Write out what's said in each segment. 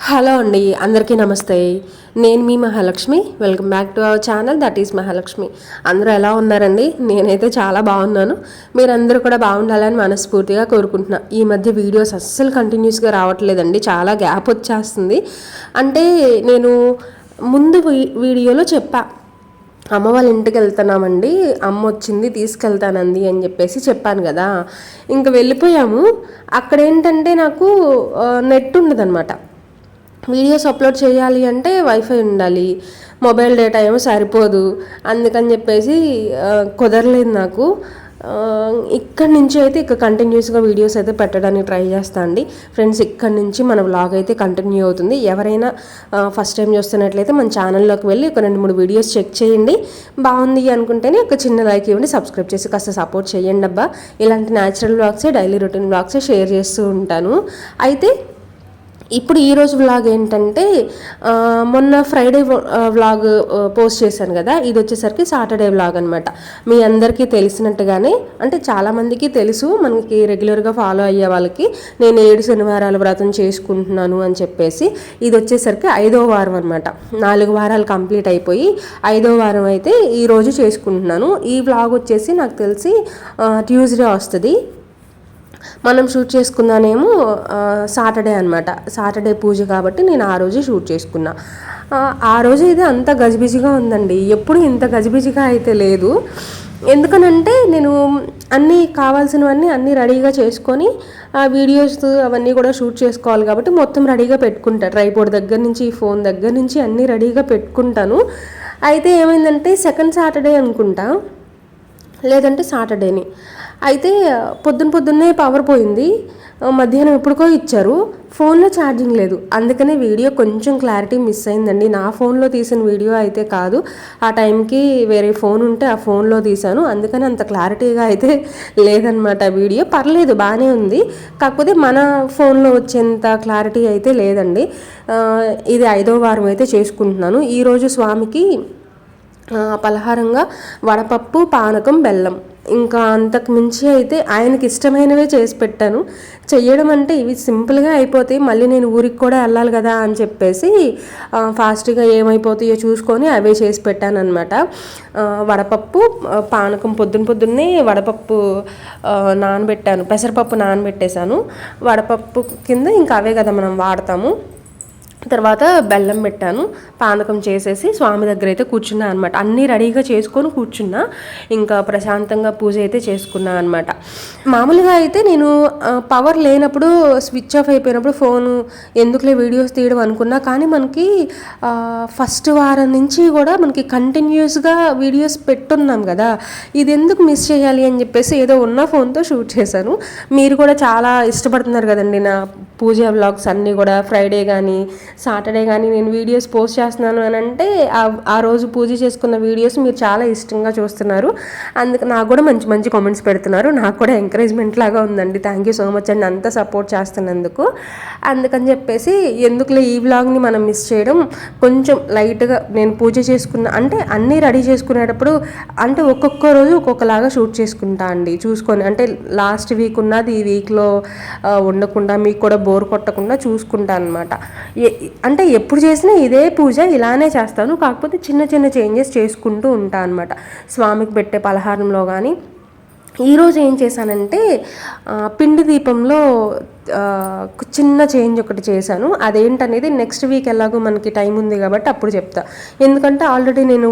Hello అండి, అందరికీ నమస్తే. నేను మీ Mahalakshmi. Welcome back to our channel, that is Mahalakshmi. అందరూ ఎలా ఉన్నారండి? నేనైతే చాలా బాగున్నాను. మీరందరూ కూడా బాగుండాలని మనస్ఫూర్తిగా కోరుకుంటున్నా. ఈ మధ్య వీడియోస్ అస్సలు కంటిన్యూస్గా రావట్లేదండి, చాలా గ్యాప్ వచ్చేస్తుంది. అంటే నేను ముందు వీడియోలో చెప్పా, అమ్మ వాళ్ళ ఇంటికి వెళ్తున్నామండి, అమ్మ వచ్చింది తీసుకెళ్తానంది అని చెప్పాను కదా. ఇంక వెళ్ళిపోయాము. అక్కడ ఏంటంటే నాకు నెట్ ఉండదన్నమాట. వీడియోస్ అప్లోడ్ చేయాలి అంటే వైఫై ఉండాలి, మొబైల్ డేటా ఏమో సరిపోదు. అందుకని కుదరలేదు నాకు. ఇక్కడి నుంచి అయితే కంటిన్యూస్గా వీడియోస్ అయితే పెట్టడానికి ట్రై చేస్తా అండి ఫ్రెండ్స్. ఇక్కడి నుంచి మన వ్లాగ్ అయితే కంటిన్యూ అవుతుంది. ఎవరైనా ఫస్ట్ టైం చూస్తున్నట్లయితే మన ఛానల్లోకి వెళ్ళి ఒక 2-3 వీడియోస్ చెక్ చేయండి. బాగుంది అనుకుంటేనే ఒక చిన్న లైక్ ఇవ్వండి, సబ్స్క్రైబ్ చేసి కాస్త సపోర్ట్ చేయండి అబ్బా. ఇలాంటి న్యాచురల్ వ్లాగ్సే, డైలీ రొటీన్ వ్లాగ్సే షేర్ చేస్తూ ఉంటాను. అయితే ఇప్పుడు ఈరోజు వ్లాగ్ ఏంటంటే, మొన్న ఫ్రైడే వ్లాగ్ పోస్ట్ చేశాను కదా, ఇది వచ్చేసరికి సాటర్డే వ్లాగ్ అనమాట. మీ అందరికీ తెలిసినట్టుగానే, అంటే చాలామందికి తెలుసు, మనకి రెగ్యులర్గా ఫాలో అయ్యే వాళ్ళకి, నేను 7 శనివారాల వ్రతం చేసుకుంటున్నాను అని చెప్పేసి. ఇది వచ్చేసరికి 5వ వారం అనమాట. 4 వారాలు కంప్లీట్ అయిపోయి 5వ వారం అయితే ఈరోజు చేసుకుంటున్నాను. ఈ వ్లాగ్ వచ్చేసి నాకు తెలిసి ట్యూస్డే వస్తుంది. మనం షూట్ చేసుకున్నానేమో సాటర్డే అనమాట. సాటర్డే పూజ కాబట్టి నేను ఆ రోజే షూట్ చేసుకున్నా. ఆ రోజు అయితే అంత గజిబిజిగా ఉందండి, ఎప్పుడు ఇంత గజిబిజిగా అయితే లేదు. ఎందుకనంటే నేను అన్నీ కావాల్సినవన్నీ అన్నీ రెడీగా చేసుకొని ఆ వీడియోస్ అవన్నీ కూడా షూట్ చేసుకోవాలి కాబట్టి మొత్తం రెడీగా పెట్టుకుంటా. ట్రైపోర్డ్ దగ్గర నుంచి, ఫోన్ దగ్గర నుంచి అన్నీ రెడీగా పెట్టుకుంటాను. అయితే ఏమైందంటే సెకండ్ సాటర్డే అనుకుంటా, లేదంటే సాటర్డేని అయితే పొద్దున్నే పవర్ పోయింది. మధ్యాహ్నం ఎప్పుడుకో ఇచ్చారు, ఫోన్లో ఛార్జింగ్ లేదు. అందుకనే వీడియో కొంచెం క్లారిటీ మిస్ అయిందండి. నా ఫోన్లో తీసిన వీడియో అయితే కాదు, ఆ టైంకి వేరే ఫోన్ ఉంటే ఆ ఫోన్లో తీశాను. అందుకని అంత క్లారిటీగా అయితే లేదనమాట. వీడియో పర్లేదు, బాగానే ఉంది, కాకపోతే మన ఫోన్లో వచ్చేంత క్లారిటీ అయితే లేదండి. ఇది 5వ వారం అయితే చేసుకుంటున్నాను. ఈరోజు స్వామికి పలహారంగా వడపప్పు, పానకం, బెల్లం, ఇంకా అంతకు మించి అయితే ఆయనకి ఇష్టమైనవే చేసి పెట్టాను. చెయ్యడం అంటే ఇవి సింపుల్గా అయిపోతాయి, మళ్ళీ నేను ఊరికి కూడా వెళ్ళాలి కదా అని చెప్పేసి ఫాస్ట్గా ఏమైపోతాయో చూసుకొని అవే చేసి పెట్టాను అనమాట. వడపప్పు, పానకం పొద్దున్నే వడపప్పు నానబెట్టాను, పెసరపప్పు నానబెట్టేశాను. వడపప్పు కింద ఇంకా అవే కదా మనం వాడతాము. తర్వాత బెల్లం పెట్టాను, పానకం చేసేసి స్వామి దగ్గర అయితే కూర్చున్నా అనమాట. అన్నీ రెడీగా చేసుకొని కూర్చున్నా, ఇంకా ప్రశాంతంగా పూజ అయితే చేసుకున్నా అనమాట. మామూలుగా అయితే నేను పవర్ లేనప్పుడు, స్విచ్ ఆఫ్ అయిపోయినప్పుడు ఫోను ఎందుకులే వీడియోస్ తీయడం అనుకున్నా. కానీ మనకి ఫస్ట్ వారం నుంచి కూడా మనకి కంటిన్యూస్గా వీడియోస్ పెట్టున్నాం కదా, ఇది ఎందుకు మిస్ చేయాలి అని చెప్పేసి ఏదో ఉన్న ఫోన్తో షూట్ చేశాను. మీరు కూడా చాలా ఇష్టపడుతున్నారు కదండి నా పూజ వ్లాగ్స్ అన్నీ కూడా. ఫ్రైడే కానీ సాటర్డే కానీ నేను వీడియోస్ పోస్ట్ చేస్తున్నాను అని అంటే ఆ రోజు పూజ చేసుకున్న వీడియోస్ మీరు చాలా ఇష్టంగా చూస్తున్నారు. అందుకు నాకు కూడా మంచి మంచి కామెంట్స్ పెడుతున్నారు. నాకు కూడా ఎంకరేజ్మెంట్ లాగా ఉందండి. థ్యాంక్ యూ సో మచ్ అండి, అంతా సపోర్ట్ చేస్తున్నందుకు. అందుకని చెప్పేసి ఎందుకులే ఈ వ్లాగ్ని మనం మిస్ చేయడం, కొంచెం లైట్గా నేను పూజ చేసుకున్న అంటే అన్నీ రెడీ చేసుకునేటప్పుడు అంటే ఒక్కొక్క రోజు ఒక్కొక్కలాగా షూట్ చేసుకుంటా అండి, చూసుకొని. అంటే లాస్ట్ వీక్ ఉన్నది ఈ వీక్లో ఉండకుండా, మీకు కూడా బోర్ కొట్టకుండా చూసుకుంటా అనమాట. అంటే ఎప్పుడు చేసినా ఇదే పూజ ఇలానే చేస్తాను, కాకపోతే చిన్న చిన్న చేంజెస్ చేసుకుంటూ ఉంటాను అనమాట. స్వామికి పెట్టే పలహారంలో కానీ ఈరోజు ఏం చేశానంటే, పిండి దీపంలో చిన్న చేంజ్ ఒకటి చేశాను. అదేంటనేది నెక్స్ట్ వీక్ ఎలాగో మనకి టైం ఉంది కాబట్టి అప్పుడు చెప్తా. ఎందుకంటే ఆల్రెడీ నేను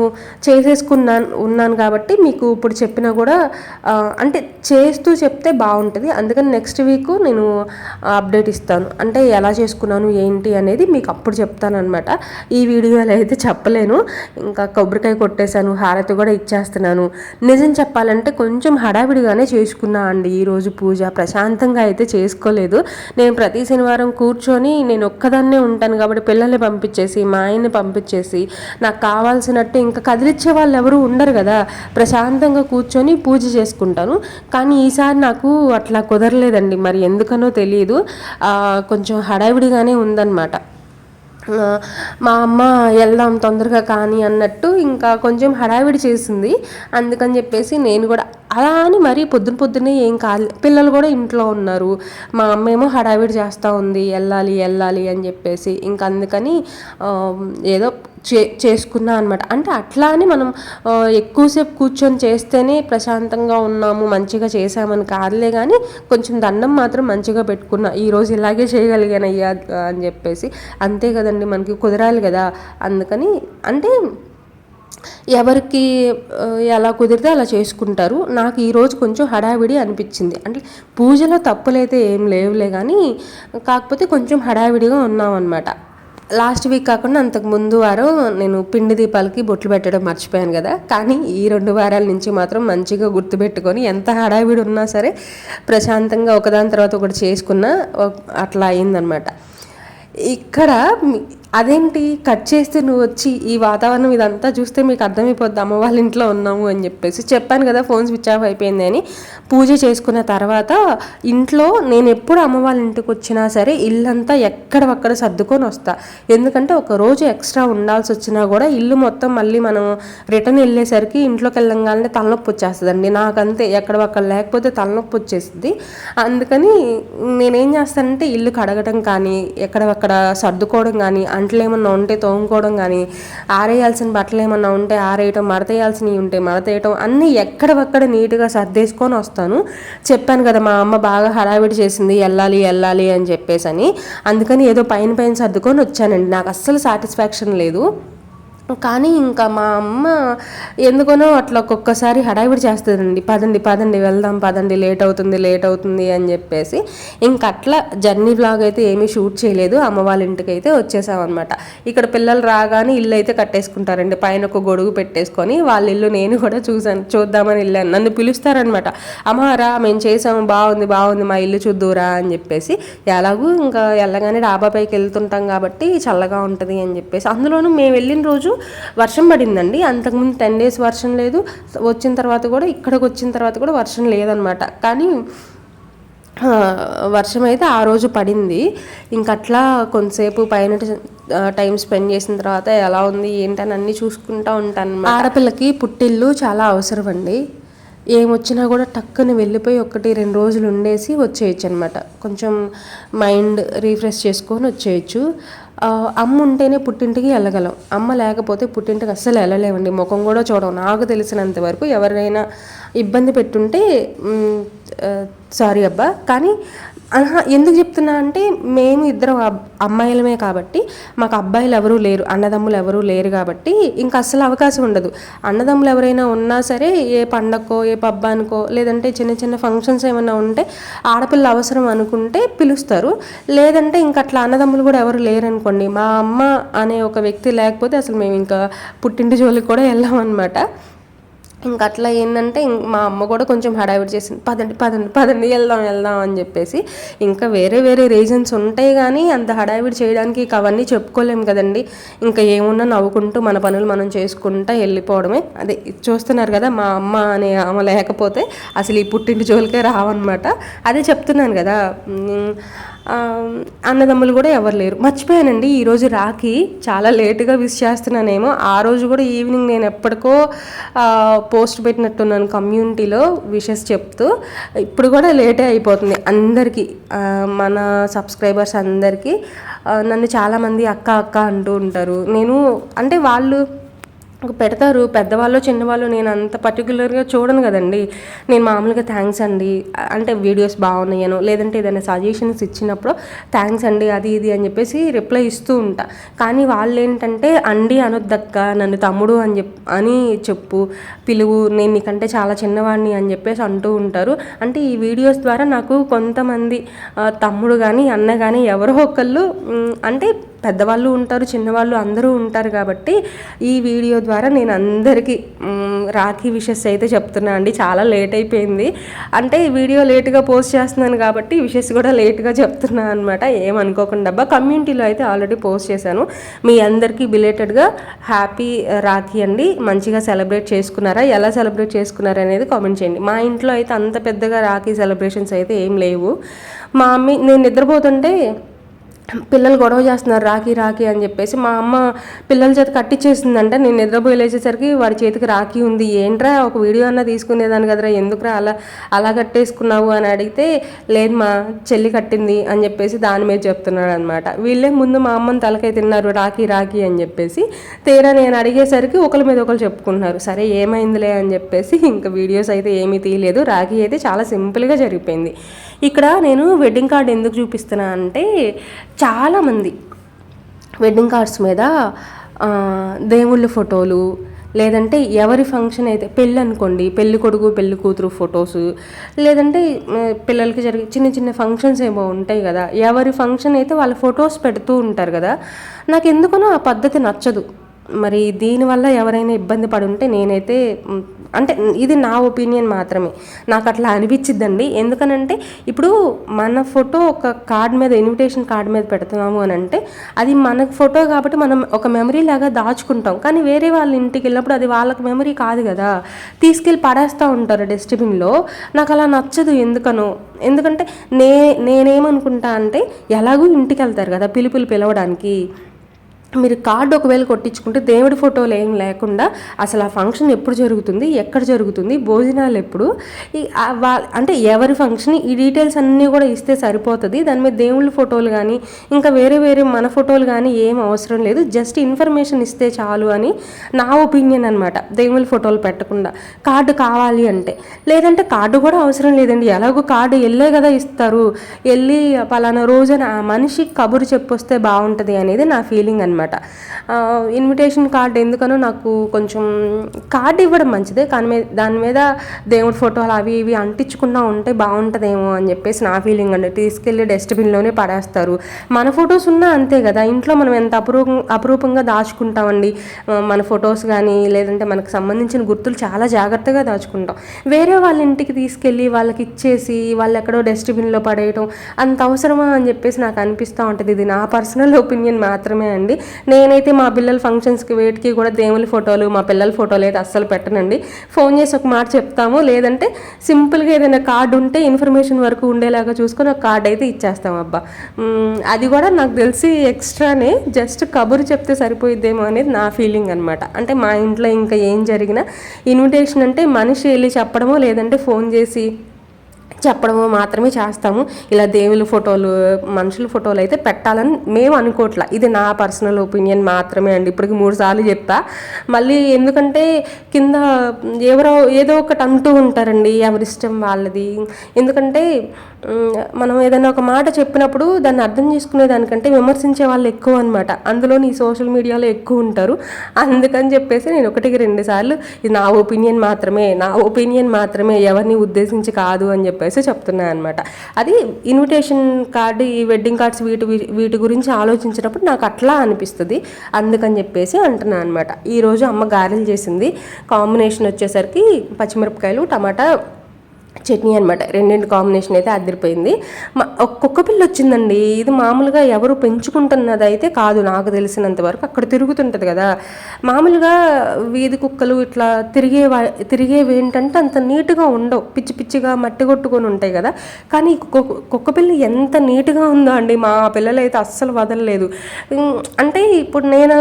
ఉన్నాను కాబట్టి మీకు ఇప్పుడు చెప్పినా కూడా అంటే చేస్తూ చెప్తే బాగుంటుంది. అందుకని నెక్స్ట్ వీక్ నేను అప్డేట్ ఇస్తాను, అంటే ఎలా చేసుకున్నాను ఏంటి అనేది మీకు అప్పుడు చెప్తాను అనమాట. ఈ వీడియోలో అయితే చెప్పలేను. ఇంకా కొబ్బరికాయ కొట్టేశాను, హారతి కూడా ఇచ్చేస్తున్నాను. నిజం చెప్పాలంటే కొంచెం హడావిడిగానే చేసుకున్నా అండి ఈరోజు పూజ. ప్రశాంతంగా అయితే చేసుకోలేదు. నేను ప్రతి శనివారం కూర్చొని నేను ఒక్కదాన్నే ఉంటాను కాబట్టి పిల్లల్ని పంపించేసి, మా ఆయన్ని పంపించేసి, నాకు కావాల్సినట్టు ఇంకా కదిలిచ్చే వాళ్ళు ఎవరు ఉండరు కదా, ప్రశాంతంగా కూర్చొని పూజ చేసుకుంటాను. కానీ ఈసారి నాకు అట్లా కుదరలేదండి, మరి ఎందుకనో తెలియదు. కొంచెం హడావిడిగానే ఉందన్నమాట. మా అమ్మ వెళ్దాం తొందరగా కానీ అన్నట్టు ఇంకా కొంచెం హడావిడి చేసింది. అందుకని చెప్పేసి నేను కూడా అలా అని మరీ పొద్దున్నే ఏం కాదు, పిల్లలు కూడా ఇంట్లో ఉన్నారు, మా అమ్మ ఏమో హడావిడి చేస్తూ ఉంది వెళ్ళాలి వెళ్ళాలి అని చెప్పేసి. ఇంకా అందుకని ఏదో చేసుకున్నా అనమాట. అంటే అట్లా అని మనం ఎక్కువసేపు కూర్చొని చేస్తేనే ప్రశాంతంగా ఉన్నాము మంచిగా చేసామని కాదులే, కానీ కొంచెం దండం మాత్రం మంచిగా పెట్టుకున్నా, ఈరోజు ఇలాగే చేయగలిగానయ్యా అని చెప్పేసి. అంతే కదండి, మనకి కుదరాలి కదా. అందుకని అంటే ఎవరికి ఎలా కుదిరితే అలా చేసుకుంటారు. నాకు ఈరోజు కొంచెం హడావిడి అనిపించింది. అంటే పూజలో తప్పులైతే ఏం లేవులే, కానీ కాకపోతే కొంచెం హడావిడిగా ఉన్నాం అనమాట. లాస్ట్ వీక్ కాకుండా అంతకు ముందు వారం నేను పిండి దీపాలకి బొట్లు పెట్టడం మర్చిపోయాను కదా. కానీ ఈ 2 వారాల నుంచి మాత్రం మంచిగా గుర్తుపెట్టుకొని ఎంత హడావిడి ఉన్నా సరే ప్రశాంతంగా ఒకదాని తర్వాత ఒకటి చేసుకున్నా అట్లా అయిందనమాట. ఇక్కడ అదేంటి కట్ చేస్తే నువ్వు వచ్చి ఈ వాతావరణం ఇదంతా చూస్తే మీకు అర్థమైపోద్ది అమ్మ వాళ్ళ ఇంట్లో ఉన్నాము అని చెప్పేసి చెప్పాను కదా, ఫోన్ స్విచ్ ఆఫ్ అయిపోయింది అని. పూజ చేసుకున్న తర్వాత ఇంట్లో నేను ఎప్పుడు అమ్మ వాళ్ళ ఇంటికి వచ్చినా సరే ఇల్లంతా ఎక్కడవక్కడ సర్దుకొని వస్తా. ఎందుకంటే ఒక రోజు ఎక్స్ట్రా ఉండాల్సి వచ్చినా కూడా ఇల్లు మొత్తం మళ్ళీ మనం రిటర్న్ వెళ్ళేసరికి ఇంట్లోకి వెళ్ళంగానే తలనొప్పి వచ్చేస్తుందండి. నాకంతే, ఎక్కడవక్కడ లేకపోతే తలనొప్పి వచ్చేస్తుంది. అందుకని నేనేం చేస్తానంటే ఇల్లు కడగటం కానీ ఎక్కడవక్కడ సర్దుకోవడం కానీ, అంట్లు ఏమన్నా ఉంటే తోముకోవడం కానీ, ఆరేయాల్సిన బట్టలు ఏమన్నా ఉంటే ఆరేయటం, మడతేయాల్సినవి ఉంటే మడతేయటం, అన్నీ ఎక్కడవక్కడ నీట్గా సర్దేసుకొని వస్తాను. చెప్పాను కదా మా అమ్మ బాగా హడావిడి చేసింది వెళ్ళాలి వెళ్ళాలి అని చెప్పేసి అని. అందుకని ఏదో పైన సర్దుకొని వచ్చానండి. నాకు అస్సలు సాటిస్ఫాక్షన్ లేదు. కానీ ఇంకా మా అమ్మ ఎందుకనో అట్లా ఒక్కొక్కసారి హడావిడి చేస్తుందండి, పదండి పదండి వెళ్దాం, పదండి లేట్ అవుతుంది అని చెప్పేసి. ఇంక అట్లా జర్నీ వ్లాగ్ అయితే ఏమీ షూట్ చేయలేదు. అమ్మ వాళ్ళ ఇంటికి అయితే వచ్చేసామన్నమాట. ఇక్కడ పిల్లలు రాగానే ఇల్లు అయితే కట్టేసుకుంటారండి, పైన ఒక గొడుగు పెట్టేసుకొని. వాళ్ళ ఇల్లు నేను కూడా చూద్దామని వెళ్ళాను. నన్ను పిలుస్తారనమాట, అమ్మ రా మేము చేసాము బాగుంది మా ఇల్లు చూద్దురా అని చెప్పేసి. ఎలాగూ ఇంకా వెళ్ళగానే డాబా పైకి వెళ్తుంటాం కాబట్టి చల్లగా ఉంటుంది అని చెప్పేసి. అందులోనూ మేము వెళ్ళిన రోజు వర్షం పడిందండి. అంతకుముందు 10 days వర్షం లేదు, వచ్చిన తర్వాత కూడా ఇక్కడికి వచ్చిన తర్వాత కూడా వర్షం లేదనమాట. కానీ వర్షం అయితే ఆ రోజు పడింది. ఇంకట్లా కొంతసేపు పైన టైం స్పెండ్ చేసిన తర్వాత ఎలా ఉంది ఏంటని అన్నీ చూసుకుంటూ ఉంటాను. ఆడపిల్లకి పుట్టిల్లు చాలా అవసరం అండి. ఏమొచ్చినా కూడా టక్కున వెళ్ళిపోయి 1-2 రోజులు ఉండేసి వచ్చేయచ్చు అనమాట. కొంచెం మైండ్ రీఫ్రెష్ చేసుకొని వచ్చేయచ్చు. అమ్మ ఉంటేనే పుట్టింటికి వెళ్ళగలం, అమ్మ లేకపోతే పుట్టింటికి అస్సలు వెళ్ళలేమండి. ముఖం కూడా చూడం. నాకు తెలిసినంత వరకు ఎవరైనా ఇబ్బంది పెట్టుంటే సారీ అబ్బా. కానీ ఎందుకు చెప్తున్నా అంటే మేము ఇద్దరం అమ్మాయిలమే కాబట్టి మాకు అబ్బాయిలు ఎవరూ లేరు, అన్నదమ్ములు ఎవరూ లేరు కాబట్టి ఇంకా అస్సలు అవకాశం ఉండదు. అన్నదమ్ములు ఎవరైనా ఉన్నా సరే ఏ పండగకో ఏ పబ్బానికో లేదంటే చిన్న ఫంక్షన్స్ ఏమైనా ఉంటే ఆడపిల్ల అవసరం అనుకుంటే పిలుస్తారు. లేదంటే ఇంక అట్లా అన్నదమ్ములు కూడా ఎవరు లేరనుకోండి, మా అమ్మ అనే ఒక వ్యక్తి లేకపోతే అసలు మేము ఇంకా పుట్టింటి జోలికి కూడా వెళ్ళామన్నమాట. ఇంకా అట్లా ఏంటంటే మా అమ్మ కూడా కొంచెం హడావిడి చేసింది, పదండి వెళ్దాం అని చెప్పేసి. ఇంకా వేరే రీజన్స్ ఉంటాయి కానీ అంత హడావిడి చేయడానికి ఇక అవన్నీ చెప్పుకోలేము కదండి. ఇంకా ఏమున్నా నవ్వుకుంటూ మన పనులు మనం చేసుకుంటూ వెళ్ళిపోవడమే. అదే చూస్తున్నారు కదా, మా అమ్మ అనే ఆమె లేకపోతే అసలు ఈ పుట్టింటి జోలికే రావన్నమాట. అదే చెప్తున్నాను కదా, అన్నదమ్ములు కూడా ఎవరు లేరు. మర్చిపోయానండి, ఈరోజు రాఖీ చాలా లేటుగా విష్ చేస్తున్నానేమో. ఆ రోజు కూడా ఈవినింగ్ నేను ఎప్పటికో పోస్ట్ పెట్టినట్టున్నాను కమ్యూనిటీలో విషెస్ చెప్తూ. ఇప్పుడు కూడా లేటే అయిపోతుంది అందరికీ, మన సబ్స్క్రైబర్స్ అందరికీ. నన్ను చాలామంది అక్క అంటూ ఉంటారు. నేను అంటే వాళ్ళు పెడతారు, పెద్దవాళ్ళు చిన్నవాళ్ళు, నేను అంత పర్టికులర్గా చూడను కదండి. నేను మామూలుగా థ్యాంక్స్ అండి అంటే వీడియోస్ బాగున్నాయను, లేదంటే ఏదైనా సజెషన్స్ ఇచ్చినప్పుడు థ్యాంక్స్ అండి అది ఇది అని చెప్పేసి రిప్లై ఇస్తూ ఉంటా. కానీ వాళ్ళు ఏంటంటే అండి అనొద్దక్క, నన్ను తమ్ముడు అని చెప్పు, పిలువు, నేను నీకంటే చాలా చిన్నవాడిని అని చెప్పేసి అంటూ ఉంటారు. అంటే ఈ వీడియోస్ ద్వారా నాకు కొంతమంది తమ్ముడు కానీ అన్న కానీ ఎవరో ఒకళ్ళు, అంటే పెద్దవాళ్ళు ఉంటారు చిన్నవాళ్ళు అందరూ ఉంటారు కాబట్టి ఈ వీడియో ద్వారా నేను అందరికీ రాఖీ విషెస్ అయితే చెప్తున్నా అండి. చాలా లేట్ అయిపోయింది, అంటే వీడియో లేట్గా పోస్ట్ చేస్తున్నాను కాబట్టి విషెస్ కూడా లేట్గా చెప్తున్నాను అనమాట. ఏమనుకోకుండా అబ్బా. కమ్యూనిటీలో అయితే ఆల్రెడీ పోస్ట్ చేశాను. మీ అందరికీ బిలేటెడ్గా హ్యాపీ రాఖీ అండి. మంచిగా సెలబ్రేట్ చేసుకున్నారా, ఎలా సెలబ్రేట్ చేసుకున్నారా అనేది కామెంట్ చేయండి. మా ఇంట్లో అయితే అంత పెద్దగా రాఖీ సెలబ్రేషన్స్ అయితే ఏం లేవు. మా మమ్మీ నేను నిద్రపోతుంటే పిల్లలు గొడవ చేస్తున్నారు రాఖీ రాఖీ అని చెప్పేసి మా అమ్మ పిల్లల చేత కట్టించేసిందంట. నేను నిద్రపోయి లేచేసరికి వాడి చేతికి రాఖీ ఉంది. ఏంట్రా ఒక వీడియో అన్నా తీసుకునేదాన్ని కదరా, ఎందుకురా అలా కట్టేసుకున్నావు అని అడిగితే, లేదు మా చెల్లి కట్టింది అని చెప్పేసి దాని మీద చెప్తున్నాడు అనమాట. వీళ్ళే ముందు మా అమ్మని తలకై తిన్నారు రాఖీ రాఖీ అని చెప్పేసి. తీరా నేను అడిగేసరికి ఒకరి మీద ఒకరు చెప్పుకుంటున్నారు. సరే ఏమైందిలే అని చెప్పేసి ఇంకా వీడియోస్ అయితే ఏమీ తీయలేదు. రాఖీ అయితే చాలా సింపుల్గా జరిగిపోయింది. ఇక్కడ నేను వెడ్డింగ్ కార్డ్ ఎందుకు చూపిస్తున్నా అంటే, చాలామంది వెడ్డింగ్ కార్డ్స్ మీద దేవుళ్ళ ఫోటోలు, లేదంటే ఎవరి ఫంక్షన్ అయితే పెళ్ళి అనుకోండి, పెళ్ళి కొడుకు పెళ్ళి కూతురు ఫొటోస్, లేదంటే పిల్లలకి జరిగే చిన్న చిన్న ఫంక్షన్స్ ఏమో ఉంటాయి కదా, ఎవరి ఫంక్షన్ అయితే వాళ్ళ ఫొటోస్ పెడుతూ ఉంటారు కదా. నాకు ఎందుకనో ఆ పద్ధతి నచ్చదు. మరి దీనివల్ల ఎవరైనా ఇబ్బంది పడి ఉంటే నేనైతే, అంటే ఇది నా ఒపీనియన్ మాత్రమే, నాకు అట్లా అనిపించిద్దండి. ఎందుకనంటే ఇప్పుడు మన ఫోటో ఒక కార్డ్ మీద, ఇన్విటేషన్ కార్డ్ మీద పెడుతున్నాము అని అంటే అది మన ఫోటో కాబట్టి మనం ఒక మెమరీ లాగా దాచుకుంటాం. కానీ వేరే వాళ్ళ ఇంటికి వెళ్ళినప్పుడు అది వాళ్ళకి మెమరీ కాదు కదా, తీసుకెళ్ళి పడేస్తూ ఉంటారు డస్ట్బిన్లో. నాకు అలా నచ్చదు ఎందుకనో. ఎందుకంటే నేనేమనుకుంటా అంటే, ఎలాగూ ఇంటికి వెళ్తారు కదా పిలవడానికి, మీరు కార్డు ఒకవేళ కొట్టించుకుంటే దేవుడి ఫోటోలు ఏం లేకుండా అసలు ఆ ఫంక్షన్ ఎప్పుడు జరుగుతుంది, ఎక్కడ జరుగుతుంది, భోజనాలు ఎప్పుడు, అంటే ఎవరి ఫంక్షన్, ఈ డీటెయిల్స్ అన్నీ కూడా ఇస్తే సరిపోతుంది. దాని మీద దేవుళ్ళ ఫోటోలు కానీ ఇంకా వేరే మన ఫోటోలు కానీ ఏం అవసరం లేదు. జస్ట్ ఇన్ఫర్మేషన్ ఇస్తే చాలు అని నా ఒపీనియన్ అనమాట. దేవుళ్ళ ఫోటోలు పెట్టకుండా కార్డు కావాలి అంటే, లేదంటే కార్డు కూడా అవసరం లేదండి. ఎలాగో కార్డు వెళ్ళే కదా ఇస్తారు, వెళ్ళి పలానా రోజున ఆ మనిషి కబురు చెప్పొస్తే బాగుంటుంది అనేది నా ఫీలింగ్ అనమాట. ఇన్విటేషన్ కార్డ్ ఎందుకనో నాకు కొంచెం కార్డు ఇవ్వడం మంచిదే, కానీ దాని మీద దేవుడి ఫోటోలు అవి ఇవి అంటించుకున్నా ఉంటే బాగుంటుందేమో అని చెప్పేసి నా ఫీలింగ్ అండి. తీసుకెళ్ళి డస్ట్బిన్లోనే పడేస్తారు. మన ఫొటోస్ ఉన్నా అంతే కదా, ఇంట్లో మనం ఎంత అపురూపంగా దాచుకుంటామండి మన ఫొటోస్ కానీ, లేదంటే మనకు సంబంధించిన గుర్తులు చాలా జాగ్రత్తగా దాచుకుంటాం. వేరే వాళ్ళ ఇంటికి తీసుకెళ్ళి వాళ్ళకి ఇచ్చేసి వాళ్ళు ఎక్కడో డస్ట్బిన్లో పడేయటం అంత అవసరమా అని చెప్పేసి నాకు అనిపిస్తూ ఉంటుంది. ఇది నా పర్సనల్ ఒపీనియన్ మాత్రమే అండి. నేనైతే మా పిల్లల ఫంక్షన్స్కి వేటికి కూడా దేవుళ్ళ ఫోటోలు, మా పిల్లల ఫోటోలు అయితే అస్సలు పెట్టనండి. ఫోన్ చేసి ఒక మాట చెప్తాము, లేదంటే సింపుల్గా ఏదైనా కార్డు ఉంటే ఇన్ఫర్మేషన్ వరకు ఉండేలాగా చూసుకొని ఒక కార్డు అయితే ఇచ్చేస్తాం. అబ్బా అది కూడా నాకు తెలిసి ఎక్స్ట్రానే, జస్ట్ కబురు చెప్తే సరిపోయిద్దేమో అనేది నా ఫీలింగ్ అనమాట. అంటే మా ఇంట్లో ఇంకా ఏం జరిగినా ఇన్విటేషన్ అంటే మనిషి వెళ్ళి చెప్పడమో లేదంటే ఫోన్ చేసి చెప్పడము మాత్రమే చేస్తాము. ఇలా దేవుళ్ళ ఫోటోలు, మనుషుల ఫోటోలు అయితే పెట్టాలని మేము అనుకోవట్లా. ఇది నా పర్సనల్ ఒపీనియన్ మాత్రమే అండి. ఇప్పటికి 3 సార్లు చెప్పా. మళ్ళీ ఎందుకంటే కింద ఎవరో ఏదో ఒకటి అంటూ ఉంటారండి, ఎవరిష్టం వాళ్ళది. ఎందుకంటే మనం ఏదైనా ఒక మాట చెప్పినప్పుడు దాన్ని అర్థం చేసుకునే దానికంటే విమర్శించే వాళ్ళు ఎక్కువ అనమాట. అందులో ఈ సోషల్ మీడియాలో ఎక్కువ ఉంటారు. అందుకని చెప్పేసి నేను 1-2 సార్లు ఇది నా ఒపీనియన్ మాత్రమే, ఎవరిని ఉద్దేశించి కాదు అని చెప్పేసి చెప్తున్నాను అనమాట. అది ఇన్విటేషన్ కార్డు, ఈ వెడ్డింగ్ కార్డ్స్ వీటి గురించి ఆలోచించినప్పుడు నాకు అట్లా అనిపిస్తుంది. అందుకని చెప్పేసి అంటున్నాను అనమాట. ఈరోజు అమ్మ గారెలు చేసింది. కాంబినేషన్ వచ్చేసరికి పచ్చిమిరపకాయలు టమాటా చట్నీ అనమాట. రెండింటి కాంబినేషన్ అయితే అదిరిపోయింది. కుక్క పిల్ల వచ్చిందండి. ఇది మామూలుగా ఎవరు పెంచుకుంటున్నది అయితే కాదు నాకు తెలిసినంత వరకు. అక్కడ తిరుగుతుంటుంది కదా, మామూలుగా వీధి కుక్కలు ఇట్లా తిరిగేవి ఏంటంటే అంత నీట్గా ఉండవు, పిచ్చి పిచ్చిగా మట్టి కొట్టుకొని ఉంటాయి కదా. కానీ కుక్క పిల్ల ఎంత నీట్గా ఉందో అండి. మా పిల్లలు అయితే అస్సలు వదలలేదు. అంటే ఇప్పుడు నేను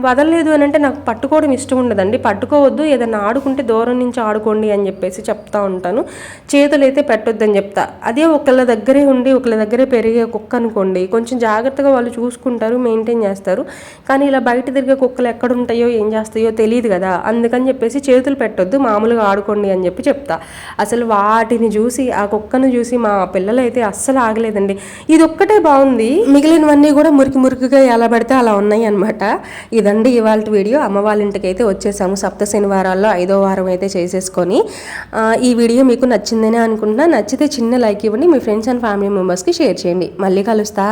వదలలేదు అని అంటే నాకు పట్టుకోవడం ఇష్టం ఉండదండి. పట్టుకోవద్దు, ఏదైనా ఆడుకుంటే దూరం నుంచి ఆడుకోండి అని చెప్పేసి చెప్తా ఉంటాను. చేతులు అయితే పెట్టొద్దని చెప్తా. అదే ఒకళ్ళ దగ్గరే ఉండి ఒకళ్ళ దగ్గరే పెరిగే కుక్క అనుకోండి, కొంచెం జాగ్రత్తగా వాళ్ళు చూసుకుంటారు, మెయింటైన్ చేస్తారు. కానీ ఇలా బయట తిరిగే కుక్కలు ఎక్కడ ఉంటాయో ఏం చేస్తాయో తెలియదు కదా, అందుకని చెప్పేసి చేతులు పెట్టొద్దు, మామూలుగా ఆడుకోండి అని చెప్తా. అసలు వాటిని చూసి, ఆ కుక్కను చూసి మా పిల్లలు అయితే అస్సలు ఆగలేదండి. ఇది ఒక్కటే బాగుంది, మిగిలినవన్నీ కూడా మురికిగా ఎలా పడితే అలా ఉన్నాయి అనమాట. ఇదండి ఇవాళ వీడియో. అమ్మ వాళ్ళ ఇంటికి అయితే వచ్చేసాము. 7 శనివారాల్లో 5వ వారం అయితే చేసేసుకొని. ఈ వీడియో మీకు నచ్చిందని అనుకుంటున్నా. నచ్చితే చిన్న లైక్ ఇవ్వండి, మీ ఫ్రెండ్స్ అండ్ ఫ్యామిలీ మెంబర్స్కి షేర్ చేయండి. మళ్ళీ కలుస్తా.